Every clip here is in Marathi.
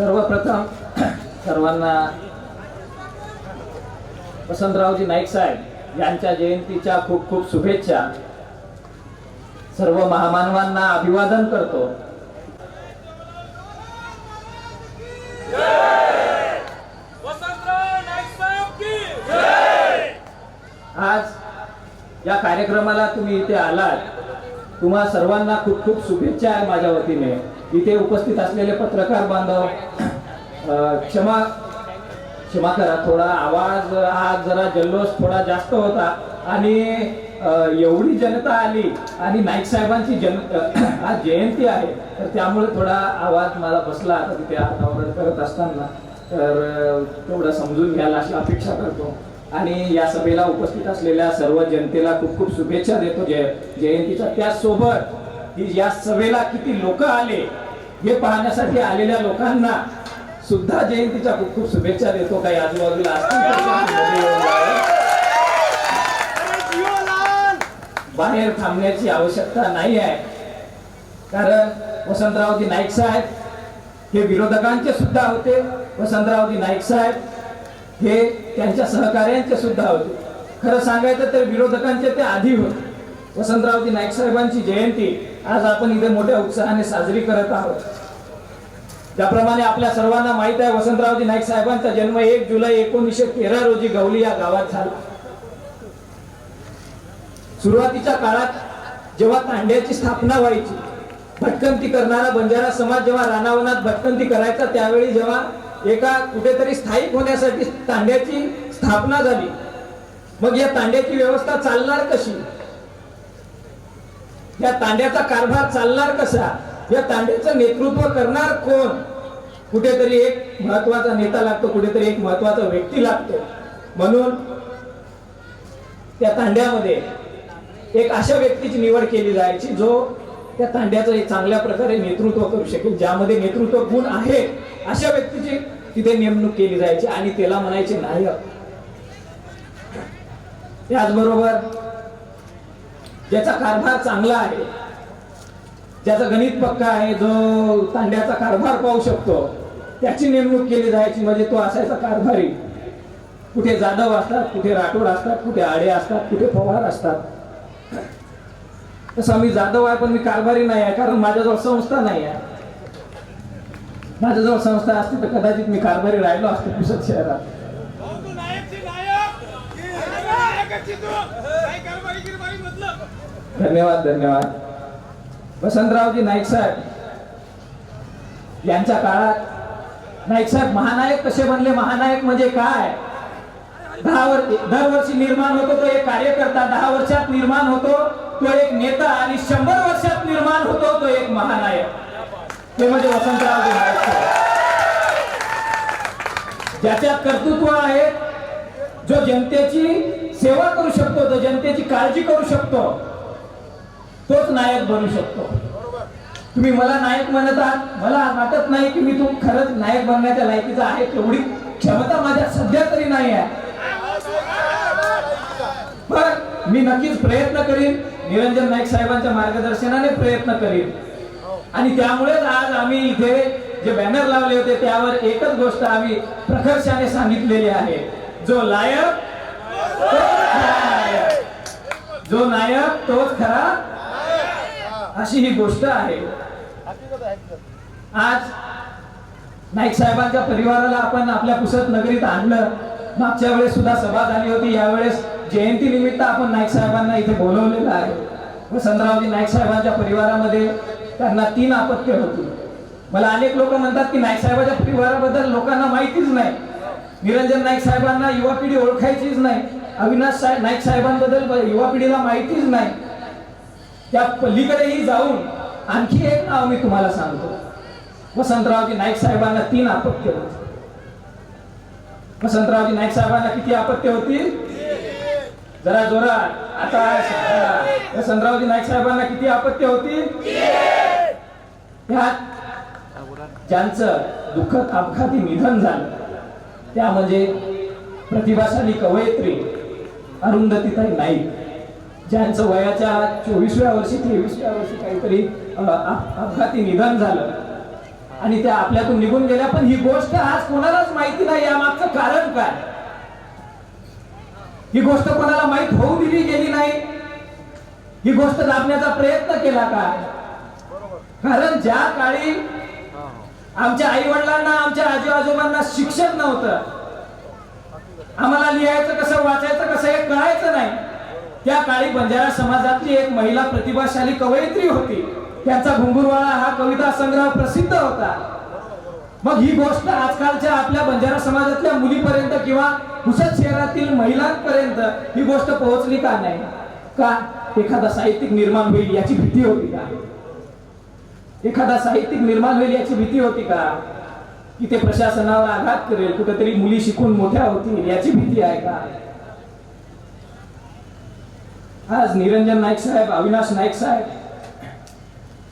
सर्वप्रथम सर्वांना वसंतरावजी नाईक साहेब यांच्या जयंतीच्या खूप खूप शुभेच्छा. सर्व महामानवांना अभिवादन करतो. आज या कार्यक्रमाला तुम्ही इथे आलात, तुम्हा सर्वांना खूप खूप शुभेच्छा आहे माझ्या वतीने. इथे उपस्थित असलेले पत्रकार बांधव, क्षमा करा, थोडा आवाज आज जरा जल्लोष थोडा जास्त होता आणि एवढी जनता आली आणि नाईक साहेबांची आज जयंती आहे, तर त्यामुळे थोडा आवाज मला बसला आता तिथे अनावरण करत असताना, तर तेवढं समजून घ्यायला अशी अपेक्षा करतो. आणि या सभेला उपस्थित असलेल्या सर्व जनतेला खूप खूप शुभेच्छा देतो जयंतीच्या. त्याचसोबत ही या सभेला किती लोक आले हे पाहण्यासाठी आलेल्या लोकांना सुद्धा जयंतीच्या खूप खूप शुभेच्छा देतो. काही आजूबाजूला असतील बाहेर थांबण्याची आवश्यकता नाही आहे, कारण वसंतरावजी नाईक साहेब हे विरोधकांचे सुद्धा होते. वसंतरावजी नाईक साहेब हे त्यांच्या सहकार्यांचे सुद्धा होते. खरं सांगायचं तर विरोधकांचे ते आधी होते. वसंतरावजी नाईक साहेबांची जयंती आज आपण इथे मोठ्या उत्साहाने साजरी करत आहोत. ज्याप्रमाणे आपल्या सर्वांना माहित आहे, वसंतरावजी नाईक साहेबांचा जन्म 1 जुलै 1913 रोजी गवली या गावात झाला. सुरुवातीच्या काळात जेव्हा तांड्याची स्थापना व्हायची, भटकंती करणारा बंजारा समाज जेव्हा रानावनात भटकंती करायचा, त्यावेळी जेव्हा एका कुठेतरी स्थायिक होण्यासाठी तांड्याची स्थापना झाली, मग या तांड्याची व्यवस्था चालणार कशी, या तांड्याचा कारभार चालणार कसा, या तांड्याचं नेतृत्व करणार कोण. कुठेतरी एक महत्वाचा नेता लागतो, कुठेतरी एक महत्वाचा व्यक्ती लागतो. म्हणून त्या तांड्यामध्ये एक अशा व्यक्तीची निवड केली जायची जो त्या तांड्याचं एक चांगल्या प्रकारे नेतृत्व करू शकेल, ज्यामध्ये नेतृत्व गुण आहे अशा व्यक्तीची तिथे नेमणूक केली जायची आणि त्याला म्हणायचे नायक. त्याचबरोबर ज्याचा कारभार चांगला आहे, ज्याचा गणित पक्का आहे, जो तांड्याचा कारभार पाहू शकतो, त्याची नेमणूक केली जायची. म्हणजे तो असायचा कारभारी. कुठे जाधव असतात, कुठे राठोड असतात, कुठे आडे असतात, कुठे पवार असतात. तसं मी जाधव आहे, पण मी कारभारी नाही आहे, कारण माझ्याजवळ संस्था नाही आहे. माझ्याजवळ संस्था असते तर कदाचित मी कारभारी राहिलो असतो पुसद शहरात. धन्यवाद धन्यवाद. वसंतरावजी नाईक साहेब यांच्या काळात नाईक साहेब महानायक कसे बनले. महानायक म्हणजे काय, दरवर्षी निर्माण होतो तो एक कार्यकर्ता, 10 वर्षात निर्माण होतो तो एक नेता आणि 100 वर्षात निर्माण होतो तो एक महानायक. ते म्हणजे वसंतरावजी नाईक साहेब. ज्याच्यात कर्तृत्व आहे, जो जनतेची सेवा करू शकतो, जो जनतेची काळजी करू शकतो, तोच नायक बनू शकतो. तुम्ही मला नायक म्हणत आहात, मला वाटत नाही की मी खरंच नायक बनण्याच्या लायकीचा आहे. तेवढी क्षमता माझ्या सध्या तरी नाही आहे, पण मी नक्कीच प्रयत्न करीन. निरंजन नाईक साहेबांच्या मार्गदर्शनाने प्रयत्न करीन. आणि त्यामुळेच आज आम्ही इथे जे बॅनर लावले होते त्यावर एकच गोष्ट आम्ही प्रखरपणे सांगितलेली आहे, जो लायक जो नायक तोच खरा, अशी ही गोष्ट आहे. आज नाईक साहेबांच्या परिवाराला आपण आपल्या पुसद नगरीत आणलं. मागच्या वेळेस सुद्धा सभा झाली होती, यावेळेस जयंती निमित्त आपण नाईक साहेबांना इथे बोलवलेलं आहे. वसंतरावजी नाईक साहेबांच्या परिवारामध्ये त्यांना 3 अपत्य होती. मला अनेक लोक म्हणतात की नाईक साहेबांच्या परिवाराबद्दल लोकांना माहितीच नाही, निरंजन नाईक साहेबांना युवा पिढी ओळखायचीच नाही, अविनाश नाईक साहेबांबद्दल युवा पिढीला माहितीच नाही. त्या पलीकडेही जाऊन आणखी एक नाव मी तुम्हाला सांगतो. वसंतरावजी नाईक साहेबांना 3 अपत्य होती. वसंतरावजी नाईक साहेबांना किती अपत्य होती, जरा जोरात आता. वसंतरावजी नाईक साहेबांना किती अपत्य होती, त्यात ज्यांचं दुःखद अपघाती निधन झालं त्या म्हणजे प्रतिभाशाली कवयित्री अरुंधतीताई नाईक, ज्यांचं वयाच्या 24व्या वर्षी 23व्या वर्षी काहीतरी अपघाती निधन झालं. आणि त्या आपल्यातून निघून गेल्या, पण ही गोष्ट आज कोणालाच माहिती नाही. यामागचं कारण काय? ही गोष्ट कोणाला माहित होऊ दिली गेली नाही. ही गोष्ट दाबण्याचा प्रयत्न केला का? कारण ज्या काळी आमच्या आई वडिलांना, आमच्या आजी आजोबांना शिक्षण नव्हतं, आम्हाला लिहायचं कसं, वाचायचं कसं हे कळायचं नाही, त्या काळी बंजारा समाजातली एक महिला प्रतिभाशाली कवयित्री होती. त्यांचा घुंगुरवाळा हा कविता संग्रह प्रसिद्ध होता. मग ही गोष्ट आजकालच्या आपल्या बंजारा समाजातल्या मुलीपर्यंत किंवा पुसद शहरातील महिलांपर्यंत ही गोष्ट पोहोचली का नाही? का एखादा साहित्यिक निर्माण होईल याची भीती होती का? एखादा साहित्यिक निर्माण होईल याची भीती होती का? की ते प्रशासनावर आघात करेल, कुठेतरी मुली शिकून मोठ्या होतील याची भीती आहे का? आज निरंजन नाईक साहेब, अविनाश नाईक साहेब,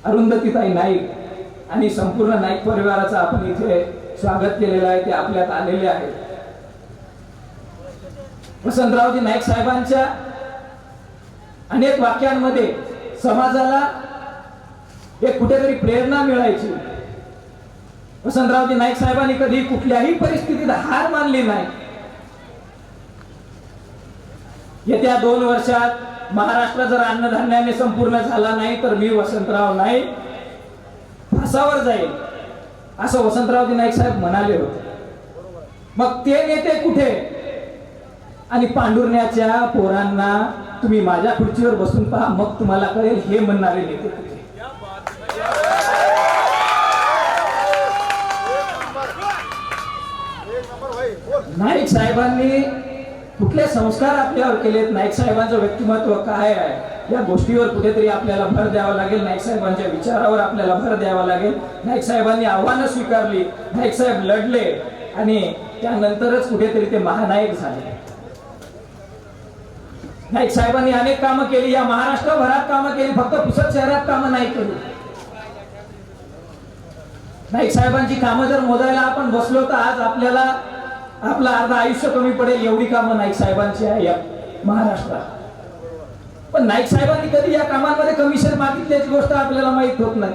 अरुंधतीताई नाईक आणि संपूर्ण नाईक परिवाराचं आपण इथे स्वागत केलेलं आहे. ते आपल्यात आलेले आहेत. वसंतरावजी नाईक साहेबांच्या अनेक वाक्यांमध्ये समाजाला एक कुठेतरी प्रेरणा मिळायची. वसंतरावजी नाईक साहेबांनी कधी कुठल्याही परिस्थितीत हार मानली नाही. येत्या 2 वर्षात महाराष्ट्र जर अन्नधान्याने संपूर्ण झाला नाही तर मी वसंतराव नाईक फासावर जाईल, असं वसंतरावजी नाईक साहेब म्हणाले होते. मग ते नेते कुठे? आणि पांडुरण्याच्या पोरांना तुम्ही माझ्या खुर्चीवर बसून पहा, मग तुम्हाला कळेल हे म्हणणारे नेते कुठे. नाईक साहेबांनी कुठले संस्कार आपल्यावर केलेत, नाईक साहेबांचं व्यक्तिमत्व काय आहे, या गोष्टीवर कुठेतरी आपल्याला भर द्यावा लागेल. नाईक साहेबांच्या विचारावर आपल्याला भर द्यावा लागेल. नाईक साहेबांनी आव्हानं स्वीकारली, नाईक साहेब लढले आणि त्यानंतरच कुठेतरी ते महानायक झाले. नाईक साहेबांनी अनेक कामं केली, या महाराष्ट्रभरात कामं केली, फक्त पुसद शहरात कामं नाही केली. नाईक साहेबांची कामं जर मोजायला आपण बसलो तर आज आपल्याला आपलं अर्ध आयुष्य कमी पडेल, एवढी कामं नाईक साहेबांची आहे या महाराष्ट्रात. पण नाईक साहेबांनी कधी या कामांमध्ये कमिशन मागितल्याची गोष्ट आपल्याला माहित होत नाही.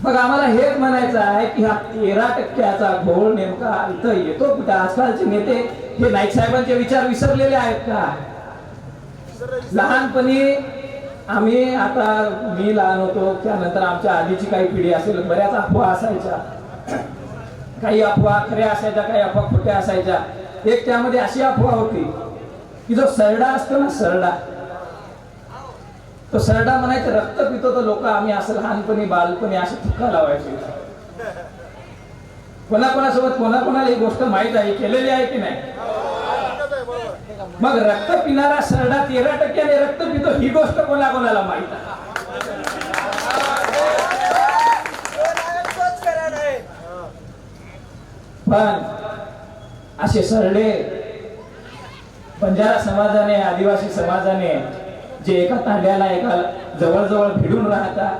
मग आम्हाला हेच म्हणायचं आहे की हा 13% घोळ नेमका इथं येतो कुठे? आजकालचे नेते हे नाईक साहेबांचे विचार विसरलेले आहेत का? लहानपणी आम्ही, आता मी लहान होतो त्यानंतर आमच्या आधीची काही पिढी असेल, बऱ्याच अफवा असायच्या. काही अफवा खऱ्या असायच्या, काही अफवा खोट्या असायच्या. एक त्यामध्ये अशी अफवा होती की जो सरडा असतो ना, सरडा, तो सरडा म्हणायचे रक्त पितो तर लोक, आम्ही असं लहानपणी बालपणी असे थुका लावायचे. कोणाकोणासोबत कोणाकोणाला ही गोष्ट माहित आहे, केलेली आहे की नाही? मग रक्त पिणारा सरडा 13% रक्त पितो ही गोष्ट कोणाकोणाला माहित आहे? पण असे सरडे बंजारा समाजाने, आदिवासी समाजाने जे एका तांड्याला एका जवळजवळ भिडून राहतात,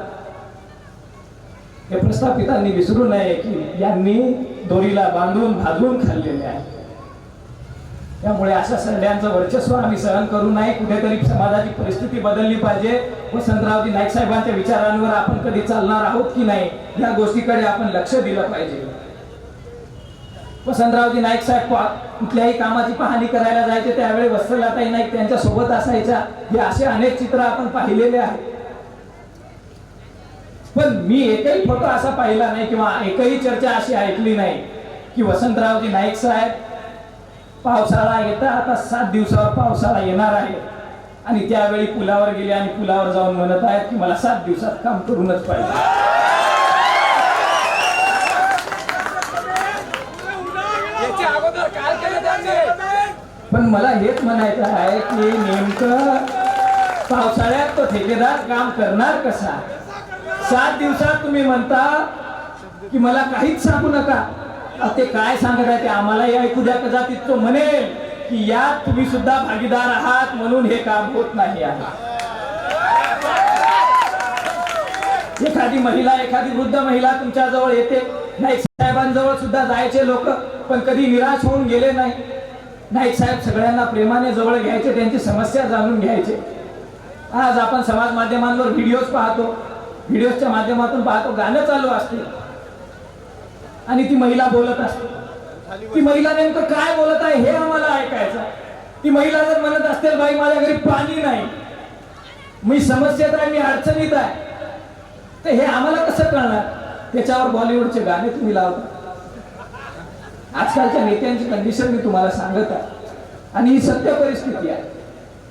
हे प्रस्थापितांनी विसरू नये की यांनी दोरीला बांधून भाजून खाल्लेले आहे. त्यामुळे अशा सरड्यांचं वर्चस्व आम्ही सहन करू नये. कुठेतरी समाजाची परिस्थिती बदलली पाहिजे. वसंतरावजी नाईक साहेबांच्या विचारांवर आपण कधी चालणार आहोत की नाही या गोष्टीकडे आपण लक्ष दिलं पाहिजे. वसंतरावजी नाईक साहेब कुठल्याही कामाची पाहणी करायला जायचे त्यावेळी वत्सलाताई नाईक त्यांच्या सोबत असायच्या. हे असे अनेक चित्र आपण पाहिलेले आहेत. पण मी एकही फोटो असा पाहिला नाही किंवा एकही चर्चा अशी ऐकली नाही की वसंतरावजी नाईक साहेब पावसाळा येता, आता 7 दिवसावर पावसाळा येणार आहे आणि त्यावेळी पुलावर गेले आणि पुलावर जाऊन म्हणत आहेत की मला 7 दिवसात काम करूनच पाहिजे. पण मला हेच म्हणायचं आहे की नेमकं पावसाळ्यात तो ठेकेदार काम करणार कसा? 7 दिवसात तुम्ही म्हणता की मला काहीच सांगू नका. ते काय सांगत आहे ते आम्हालाही ऐकू द्या. कदाचित तो म्हणेल की यात तुम्ही सुद्धा भागीदार आहात म्हणून हे काम होत नाही आहे. एखादी महिला, एखादी वृद्ध महिला तुमच्या जवळ येते, नाईक साहेबांजवळ सुद्धा जायचे लोक, पण कधी निराश होऊन गेले नाही. नाईक साहेब सगळ्यांना प्रेमाने जवळ घ्यायचे, त्यांची समस्या जाणून घ्यायचे. आज आपण समाज माध्यमांवर व्हिडिओज पाहतो, व्हिडिओच्या माध्यमातून पाहतो, गाणं चालू असते आणि ती महिला बोलत असते. ती महिला नेमकं काय बोलत आहे हे आम्हाला ऐकायचं आहे. ती महिला जर म्हणत असते बाई माझ्या घरी पाणी नाही, मी समस्येत आहे, मी अडचणीत आहे, तर हे आम्हाला कसं कळणार? त्याच्यावर बॉलिवूडचे गाणे तुम्ही लावता. आजकालच्या नेत्यांची कंडिशन मी तुम्हाला सांगत आहे आणि ही सत्य परिस्थिती आहे.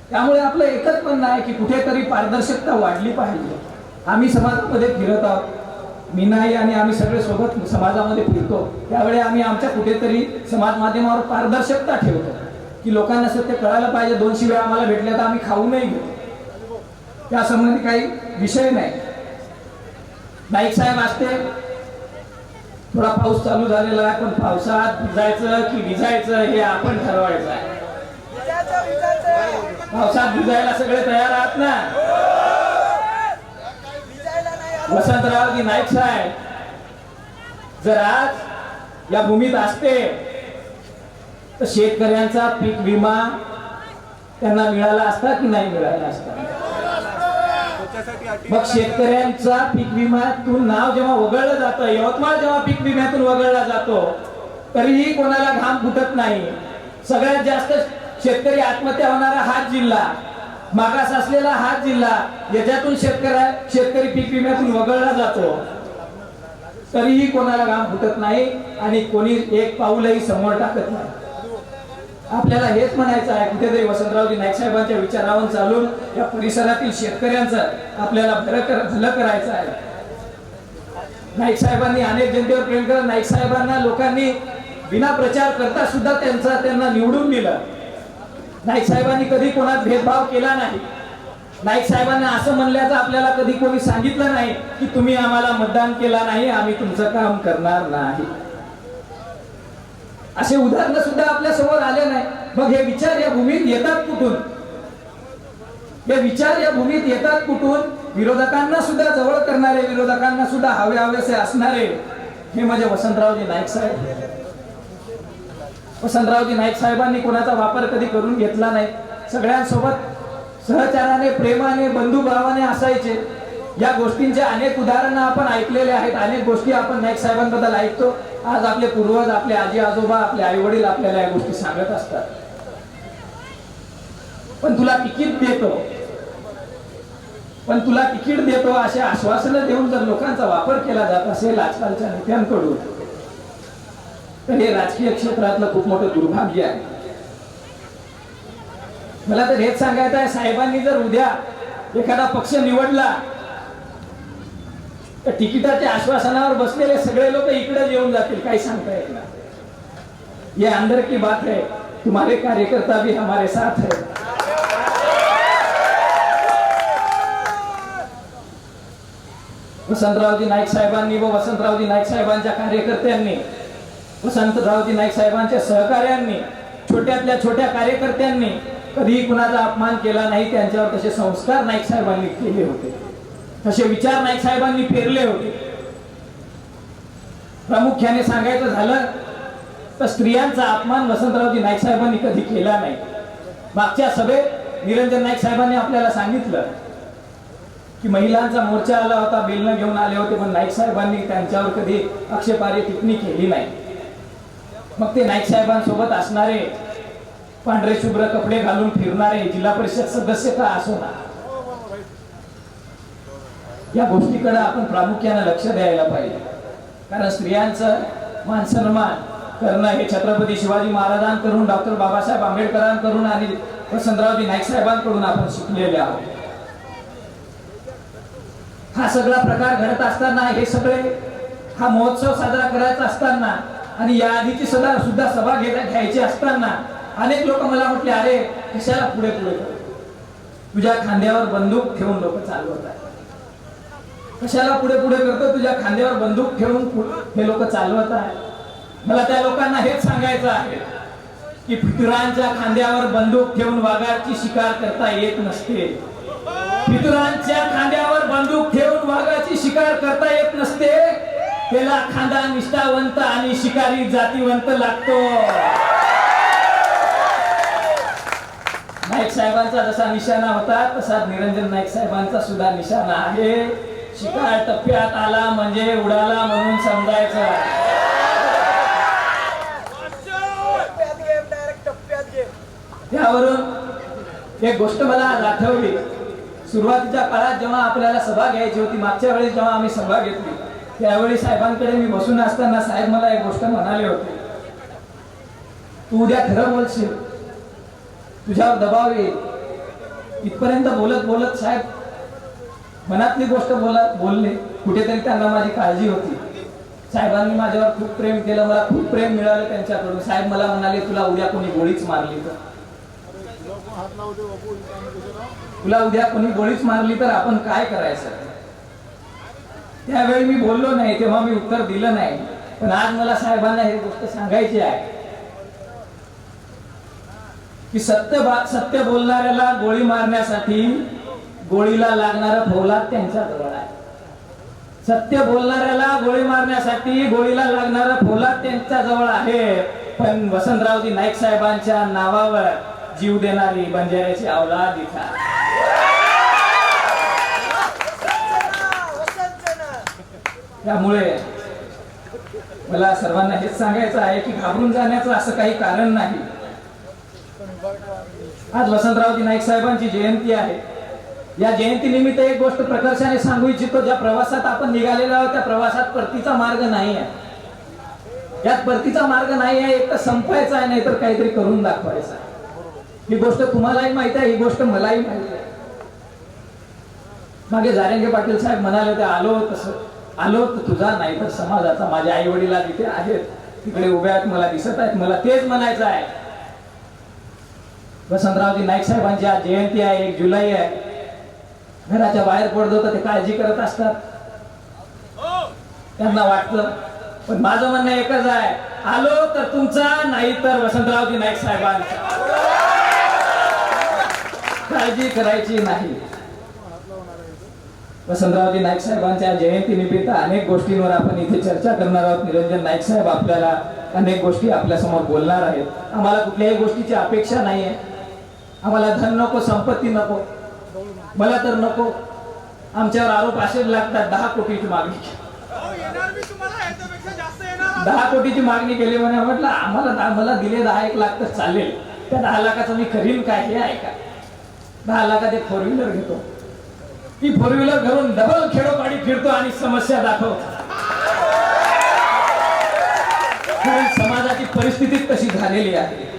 त्यामुळे आपलं एकच म्हणणं आहे की कुठेतरी पारदर्शकता वाढली पाहिजे. आम्ही समाजामध्ये फिरत आहोत, मी नाही आणि आम्ही सगळे सोबत समाजामध्ये फिरतो, त्यावेळी आम्ही आमच्या कुठेतरी समाज माध्यमावर पारदर्शकता ठेवतो की लोकांना सत्य कळायला पाहिजे. 2 शिव्या आम्हाला भेटल्या तर आम्ही खाऊ नाही घेऊ, त्या संबंधी काही विषय नाही. नाईक साहेब असते, थोडा पाऊस चालू झालेला आहे, पण पावसात भिजायचं की भिजायचं हे आपण ठरवायचं आहे. पावसात भिजायला सगळे तयार आहात ना? वसंतरावजी नाईक साहेब जर आज या भूमीत असते तर शेतकऱ्यांचा पीक विमा त्यांना मिळाला असता की नाही मिळाला असता? मग शेतकऱ्यांचा पीक विम्यातून नाव जेव्हा वगळलं जातं, यवतमाळ जेव्हा पीक विम्यातून वगळला जातो, तरीही कोणाला घाम फुटत नाही. सगळ्यात जास्त शेतकरी आत्महत्या होणारा हाच जिल्हा, मागास असलेला हाच जिल्हा, याच्यातून शेतकरी पीक विम्यातून वगळला जातो, तरीही कोणाला घाम फुटत नाही आणि कोणी एक पाऊलही समोर टाकत नाही. आपल्याला हेच म्हणायचं आहे, कुठेतरी वसंतरावजी नाईक साहेबांच्या विचारावर चालून या परिसरातील शेतकऱ्यांचं आपल्याला भलं करायचं आहे. नाईक साहेबांनी अनेक जनतेवर प्रेम करत, नाईक साहेबांना लोकांनी बिना प्रचार करता सुद्धा त्यांना निवडून दिलं. नाईक साहेबांनी कधी कोणात भेदभाव केला नाही. नाईक साहेबांना असं म्हणल्याचं आपल्याला कधी कोणी सांगितलं नाही की तुम्ही आम्हाला मतदान केला नाही, आम्ही तुमचं काम करणार नाही. असे उदाहरण सुद्धा आपल्या समोर आले नाही. मग हे विचार या भूमीत येतात कुठून? हे विचार या भूमीत येतात कुठून? विरोधकांना सुद्धा जवळ करणारे, विरोधकांना सुद्धा हवेसे असणारे हे म्हणजे वसंतरावजी नाईक साहेब. वसंतरावजी नाईक साहेबांनी कोणाचा वापर कधी करून घेतला नाही. सगळ्यांसोबत सहचाराने, प्रेमाने, बंधुभावाने असायचे. या गोष्टींचे अनेक उदाहरणं आपण ऐकलेले आहेत, अनेक गोष्टी आपण नाईक साहेबांबद्दल ऐकतो. आज आपले पूर्वज, आपले आजी आजोबा, आपले आई वडील आपल्याला या गोष्टी सांगत असतात. पण तुला तिकीट देतो असे आश्वासनं देऊन जर लोकांचा वापर केला जात असेल आजकालच्या नेत्यांकडून, तर हे राजकीय क्षेत्रातलं खूप मोठं दुर्भाग्य आहे. मला तर हेच सांगायचं आहे, साहेबांनी जर उद्या एखादा पक्ष निवडला तर तिकिटाच्या आश्वासनावर बसलेले सगळे लोक इकडे येऊन जातील, काही सांगता येत नाही. ये अंदर की बात है, तुम्हारे कार्यकर्ता भी हमारे साथ है. वसंतरावजी नाईक साहेबांनी व वसंतरावजी नाईक साहेबांच्या कार्यकर्त्यांनी, वसंतरावजी नाईक साहेबांच्या सहकार्यांनी, छोट्यातल्या छोट्या कार्यकर्त्यांनी कधीही कुणाचा अपमान केला नाही. त्यांच्यावर तसे संस्कार नाईक साहेबांनी केले होते, तसे विचार नाईक साहेबांनी पेरले होते. प्रामुख्याने सांगायचं झालं तर स्त्रियांचा अपमान वसंतरावजी नाईक साहेबांनी कधी केला नाही. मागच्या सभेत निरंजन नाईक साहेबांनी आपल्याला सांगितलं की महिलांचा मोर्चा आला होता, बेलनं घेऊन आले होते, पण नाईक साहेबांनी त्यांच्यावर कधी आक्षेपार्ह टिप्पणी केली नाही. मग ते नाईक साहेबांसोबत असणारे, पांढरे शुभ्र कपडे घालून फिरणारे जिल्हा परिषद सदस्य का असो ना, या गोष्टीकडे आपण प्रामुख्याने लक्ष द्यायला पाहिजे. कारण स्त्रियांचं मान सन्मान करणं हे छत्रपती शिवाजी महाराजांकडून, डॉक्टर बाबासाहेब आंबेडकरांकडून आणि वसंतरावजी नाईक साहेबांकडून आपण शिकलेले आहोत. हा सगळा प्रकार घडत असताना, हे सगळे हा महोत्सव साजरा करायचा असताना आणि या आधीची सुद्धा सभा घ्यायची असताना अनेक लोक मला म्हटले, अरे कशाला पुढे पुढे तुझ्या खांद्यावर बंदूक ठेवून लोक चालवतात, कशाला पुढे पुढे करतो, तुझ्या खांद्यावर बंदूक ठेवून हे लोक चालवत आहेत. मला त्या लोकांना हेच सांगायचं आहे की फितुरांच्या खांद्यावर बंदूक ठेवून वाघाची शिकार करता येत नसते. फितुरांच्या खांद्यावर बंदूक ठेवून वाघाची शिकार करता येत नसते. त्याला खांदा निष्ठावंत आणि शिकारी जातीवंत लागतो. नाईक साहेबांचा जसा निशाणा होता तसा निरंजन नाईक साहेबांचा सुद्धा निशाणा आहे. शिकार टप्प्यात आला म्हणजे उडाला म्हणून समजायचं. त्यावरून एक गोष्ट मला आज आठवली. सुरुवातीच्या काळात जेव्हा आपल्याला सभा घ्यायची होती, मागच्या वेळेस जेव्हा आम्ही सभा घेतली त्यावेळी साहेबांकडे मी बसून असताना साहेब मला एक गोष्ट म्हणाले होते, तू उद्या खरं बोलशील, तुझ्यावर दबाव येईल. इथपर्यंत बोलत बोलत साहेब मनातली गोष्ट बोलले. कुठेतरी त्यांना माझी काळजी होती. साहेबांनी माझ्यावर खूप प्रेम केलं, मला खूप प्रेम मिळालं त्यांच्याकडून. साहेब मला म्हणाले, तुला उद्या कोणी गोळीच मारली तर, तुला उद्या कोणी गोळीच मारली तर आपण काय करायचं. त्यावेळी मी बोललो नाही, तेव्हा मी उत्तर दिलं नाही. पण आज मला साहेबांना ही गोष्ट सांगायची आहे की सत्य बोलणाऱ्याला गोळी मारण्यासाठी गोळीला लागणारा फौलाद त्यांच्या जवळ आहे. सत्य बोलणाऱ्याला गोळी मारण्यासाठी गोळीला लागणारा फौलाद त्यांच्या जवळ आहे. पण वसंतरावजी नाईक साहेबांच्या नावावर जीव देणारी बंजाऱ्याची औलाद इथं. त्यामुळे मला सर्वांना हेच सांगायचं आहे की घाबरून जाण्याचं असं काही कारण नाही. आज वसंतरावजी नाईक साहेबांची जयंती आहे. या जयंतीनिमित्त एक गोष्ट प्रकर्षाने सांगू इच्छितो. ज्या प्रवासात आपण निघालेलो आहोत त्या प्रवासात परतीचा मार्ग नाही आहे. यात परतीचा मार्ग नाही आहे. एक तर संपवायचा आहे, नाही तर काहीतरी करून दाखवायचं आहे. ही गोष्ट तुम्हालाही माहिती आहे, ही गोष्ट मलाही माहिती आहे. मागे जारंगे पाटील साहेब म्हणाले होते, आलो तर तुझा नाही तर समाजाचा. माझ्या आई वडिला तिथे आहेत, तिकडे उभ्या आहेत, मला दिसत आहेत. मला तेच म्हणायचं आहे. वसंतरावजी नाईक साहेबांची आज जयंती आहे, 1 जुलै आहे. घराच्या बाहेर पडतो तर ते काळजी करत असतात, त्यांना वाटतं. पण माझं म्हणणं एकच आहे, आलो तर तुमचा, नाही तर वसंतरावजी नाईक साहेबांचा. काळजी करायची नाही. वसंतरावजी नाईक साहेबांच्या जयंतीनिमित्त अनेक गोष्टींवर आपण इथे चर्चा करणार आहोत. निरंजन नाईक साहेब आपल्याला अनेक गोष्टी आपल्या समोर बोलणार आहेत. आम्हाला कुठल्याही गोष्टीची अपेक्षा नाही आहे. आम्हाला धन नको, संपत्ती नको, मला तर नको. आमच्यावर आरोप असे लागतात 10 कोटीची मागणी, 10 कोटीची मागणी केली. म्हटलं आम्हाला दिले 10-1 लाख तर चालेल. त्या 10 लाखाचं मी करीन काय हे ऐका. 10 लाखात एक 4 व्हीलर घेतो. ती 4 व्हीलर घरून डबल खेडोपाडी फिरतो आणि समस्या दाखवतो. समाजाची परिस्थिती कशी झालेली आहे.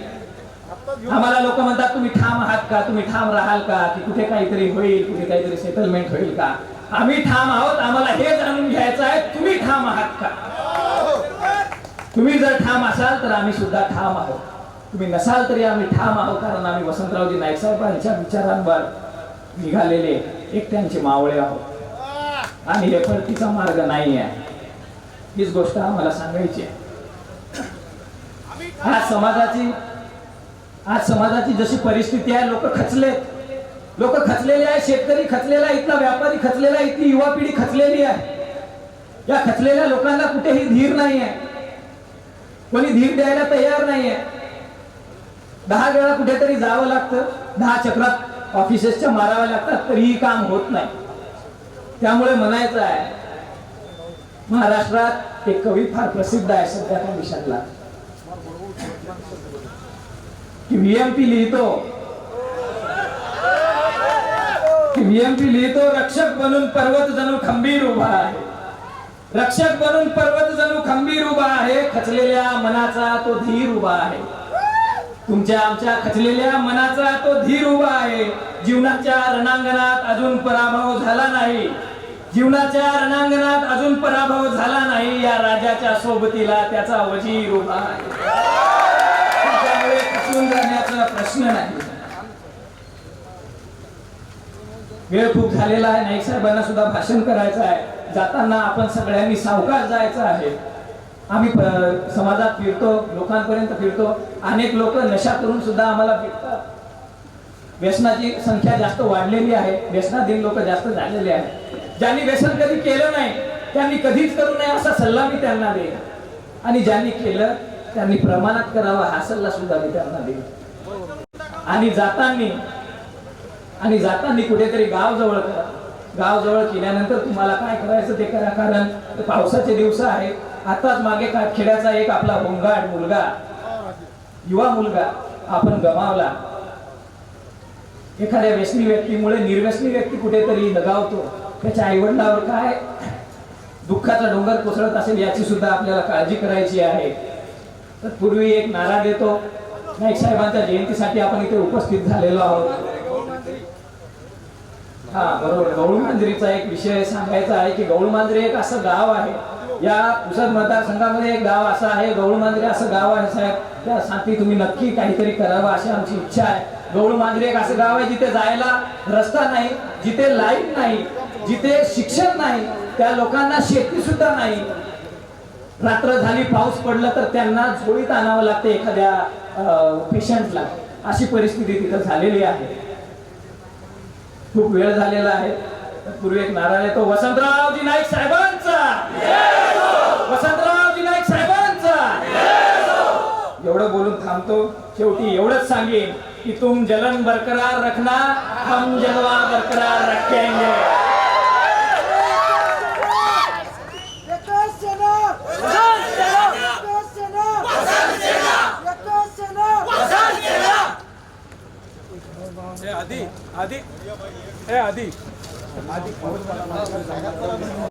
आम्हाला लोक म्हणतात, तुम्ही ठाम आहात का, तुम्ही ठाम राहाल का, की कुठे काहीतरी होईल, कुठे काहीतरी सेटलमेंट होईल का. आम्ही ठाम आहोत. आम्हाला हे जाणून घ्यायचं आहे, तुम्ही ठाम आहात का. तुम्ही जर ठाम असाल तर आम्ही सुद्धा ठाम आहोत. तुम्ही नसाल तरी आम्ही ठाम आहोत. कारण आम्ही वसंतरावजी नाईक साहेबांच्या विचारांवर निघालेले एकट्यांचे मावळे आहोत आणि हे परतीचा मार्ग नाही आहे. हीच गोष्ट आम्हाला सांगायची आहे. आज समाजाची जशी परिस्थिती आहे, लोक खचलेले आहे. शेतकरी खचलेला, इथला व्यापारी खचलेला, इथली युवा पिढी खचलेली आहे. या खचलेल्या लोकांना कुठेही धीर नाही आहे. कोणी धीर द्यायला तयार नाही आहे. 10 वेळा कुठेतरी जावं लागतं, 10 चक्रात ऑफिसेसच्या माराव्या लागतात, तरीही काम होत नाही. त्यामुळे म्हणायचं आहे, महाराष्ट्रात एक कवी फार प्रसिद्ध आहे सध्या कंडिशनला, की व्हीएमपी लिहितो रक्षक बनून पर्वत जणू खंबीर उभा आहे. रक्षक बनून पर्वत जणू खंबीर उभा आहे. खचलेल्या मनाचा तो धीर उभा आहे. तुमच्या आमच्या खचलेल्या मनाचा तो धीर उभा आहे. जीवनाच्या रणांगणात अजून पराभव झाला नाही. जीवनाच्या रणांगणात अजून पराभव झाला नाही. या राजाच्या सोबतीला त्याचा वजीर उभा आहे. त्यामुळे खचून जाण्याचा प्रश्न नाही. वेळ खूप झालेला आहे. नाईक साहेबांना सुद्धा भाषण करायचं आहे. जाताना आपण सगळ्यांनी सावकाश जायचं आहे. आम्ही समाजात फिरतो, लोकांपर्यंत फिरतो. अनेक लोक नशा करून सुद्धा आम्हाला भेटतात. व्यसनाची संख्या जास्त वाढलेली आहे. व्यसनाधीन लोक जास्त झालेले आहेत. ज्यांनी व्यसन कधी केलं नाही त्यांनी कधीच करू नये असा सल्ला मी त्यांना देईन. आणि ज्यांनी केलं त्यांनी प्रमाणात करावा हा सल्ला सुद्धा मी त्यांना देईन. आणि जाताना कुठेतरी गाव जवळ करा. गाव जवळ केल्यानंतर तुम्हाला काय करायचं ते करा, कारण पावसाचे दिवस आहेत. आताच मागे खेड्याचा एक आपला होमगार्ड मुलगा, युवा मुलगा आपण गमावला. एखाद्या व्यसनी व्यक्तीमुळे निर्व्यसनी व्यक्ती कुठेतरी दगावतो, त्याच्या आईवडिलावर काय दुःखाचा डोंगर कोसळत असेल याची सुद्धा आपल्याला काळजी करायची आहे. तर पूर्वी एक नारा देतो, नाईक साहेबांच्या जयंतीसाठी आपण इथे उपस्थित झालेलो आहोत. हा बरोबर, गौळमांजरीचा एक विषय सांगायचा आहे की गौळमांजरी एक असं गाव आहे, या पुसद मतदारसंघामध्ये एक गाव असं आहे, गौळमांजरी असं गाव आहे साहेब, त्यासाठी तुम्ही नक्की काहीतरी करावं अशी आमची इच्छा आहे. गौळमांजरी एक असं गाव आहे जिथे जायला रस्ता नाही, जिथे लाईट नाही, जिथे शिक्षण नाही, त्या लोकांना शेती सुद्धा नाही. रात्र झाली, पाऊस पडला तर त्यांना झोळीत आणावं लागते एखाद्या पेशंटला, अशी परिस्थिती तिथं झालेली आहे. खूप वेळ झालेला आहे. पूर्वी एक नारा येतो, वसंतरावजी नाईक साहेबांचा, वसंतरावजी नाईक साहेबांचा. एवढं बोलून थांबतो. शेवटी एवढंच सांगेन कि तुम जलन बरकरार रखना, हम जलवा बरकरार रखेंगे. आधी